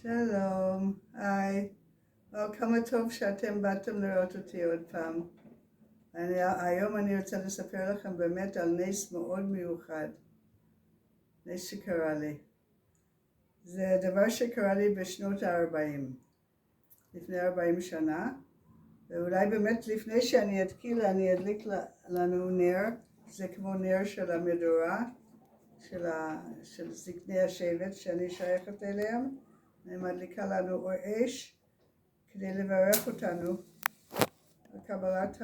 שלום, היי. כמה טוב שאתם באתם לראות אותי עוד פעם. היום אני רוצה לספר לכם באמת על נס מאוד מיוחד. נס שקרה לי. זה דבר שקרה לי בשנות ה-40, לפני 40 שנה. ואולי באמת לפני שאני אתחיל אני אדליק לנו נר, זה כמו נר של המדורה, של זקני השבט שאני שייכת אליהם. אני מדליקה לנו אור אש כדי לברך אותנו על קבלת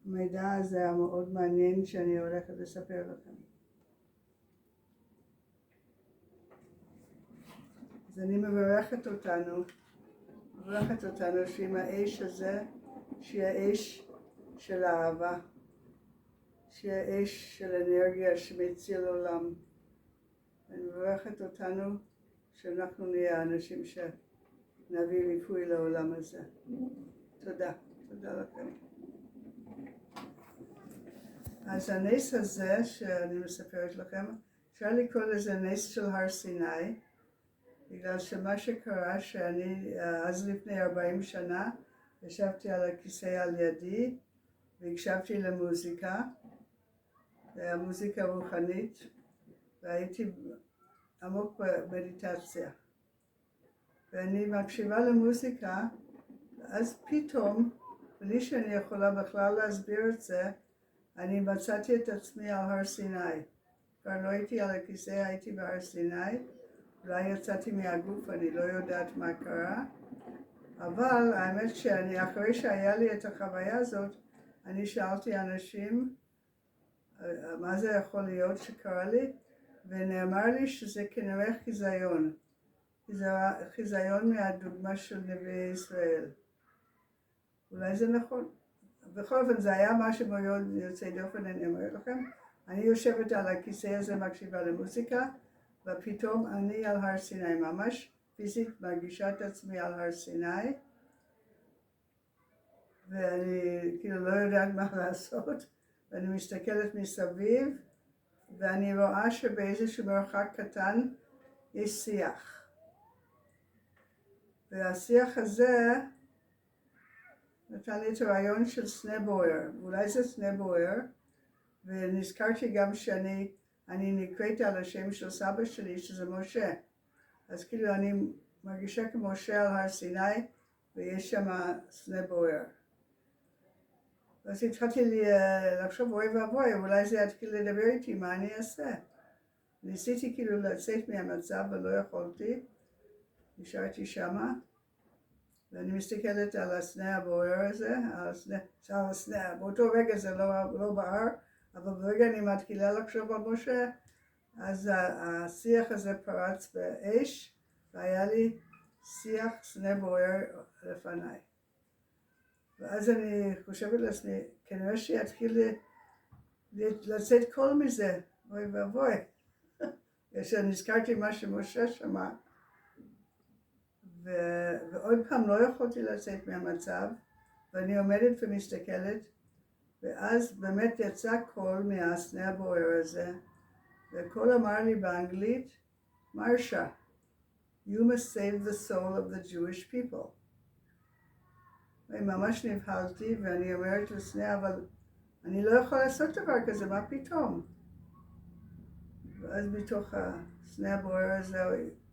המידע הזה המאוד מעניין שאני הולכת לספר לכם. אז אני מברכת אותנו שעם האש הזה, שיהיה אש של אהבה, שיהיה אש של אנרגיה שמציל עולם. אני מברכת אותנו שאנחנו נהיה אנשים שנביא ריפוי לעולם הזה. תודה לכם. אז הנס הזה שאני מספרת לכם, אפשר לקרוא לזה נס של הר סיני, בגלל שמה שקרה שאני אז לפני 40 שנה ישבתי על הכיסא על ידי והקשבתי למוזיקה, זה היה מוזיקה רוחנית, והייתי עמוק במדיטציה. ואני מקשיבה למוזיקה, ואז פתאום, בלי שאני יכולה בכלל להסביר את זה, אני מצאתי את עצמי על הר סיני. כבר לא הייתי על הכיסא, הייתי בהר סיני. אולי יצאתי מהגוף, אני לא יודעת מה קרה. אבל האמת שאני, אחרי שהיה לי את החוויה הזאת, אני שאלתי אנשים, מה זה יכול להיות שקרה לי? ונאמר לי שזה כנראה חיזיון. זה חיזיון מהדוגמה של נביאי ישראל. אולי זה נכון. בכל אופן זה היה משהו מאוד יוצא דופן, אני אומרת לכם. אני יושבת על הכיסא הזה, מקשיבה למוזיקה, ופתאום אני על הר סיני, ממש פיזית מרגישה את עצמי על הר סיני, ואני כאילו לא יודעת מה לעשות, ואני מסתכלת מסביב, ואני רואה שבאיזשהו מרחק קטן יש שיח. והשיח הזה נתן לי את הרעיון של סנבויר, אולי זה סנבויר, ונזכרתי גם שאני נקראת על השם של סבא שלי שזה משה. אז כאילו אני מרגישה כמשה על הר סיני ויש שם סנבויר. אז התחלתי לחשוב אוי ואבוי, אולי זה יתחיל לדבר איתי, מה אני אעשה? ניסיתי כאילו לצאת מהמצב ולא יכולתי, נשארתי שמה, ואני מסתכלת על הסנה הבוער הזה, באותו רגע זה לא בער, אבל ברגע אני מתחילה לחשוב על משה, אז השיח הזה פרץ באש, והיה לי שיח סנה בוער לפניי. ואז אני חושבת לעצמי, כנראה שיתחיל לצאת קול מזה, אוי ואבוי. כשנזכרתי מה שמשה שמע, ועוד פעם לא יכולתי לצאת מהמצב, ואני עומדת ומסתכלת, ואז באמת יצא קול מהסנה הבוער הזה, וקול אמר לי באנגלית, מרשה, you must save the soul of the Jewish people. ממש נבהלתי, ואני אומרת לסנה, אבל אני לא יכולה לעשות דבר כזה, מה פתאום? ואז מתוך הסנה הבוער הזה,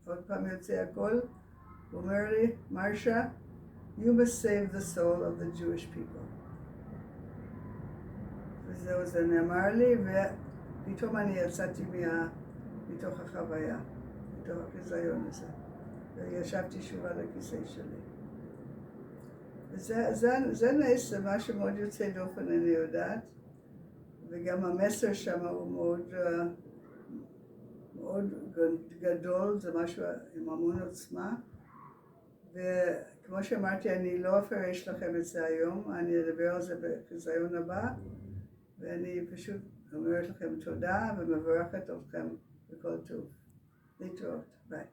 עוד פעם יוצא הקול, הוא אומר לי, מרשה, you must save the soul of the Jewish people. וזהו, זה נאמר לי, ופתאום אני יצאתי מתוך החוויה, מתוך החיזיון הזה. וישבתי שוב על הכיסא שלי. זה נס, זה משהו מאוד יוצא דופן, אני יודעת. וגם המסר שם הוא מאוד גדול, זה משהו עם המון עוצמה. וכמו שאמרתי, אני לא אפרש לכם את זה היום, אני אדבר על זה בחיזיון הבא, ואני פשוט אומרת לכם תודה ומברכת אתכם בכל טוב. להתראות, ביי.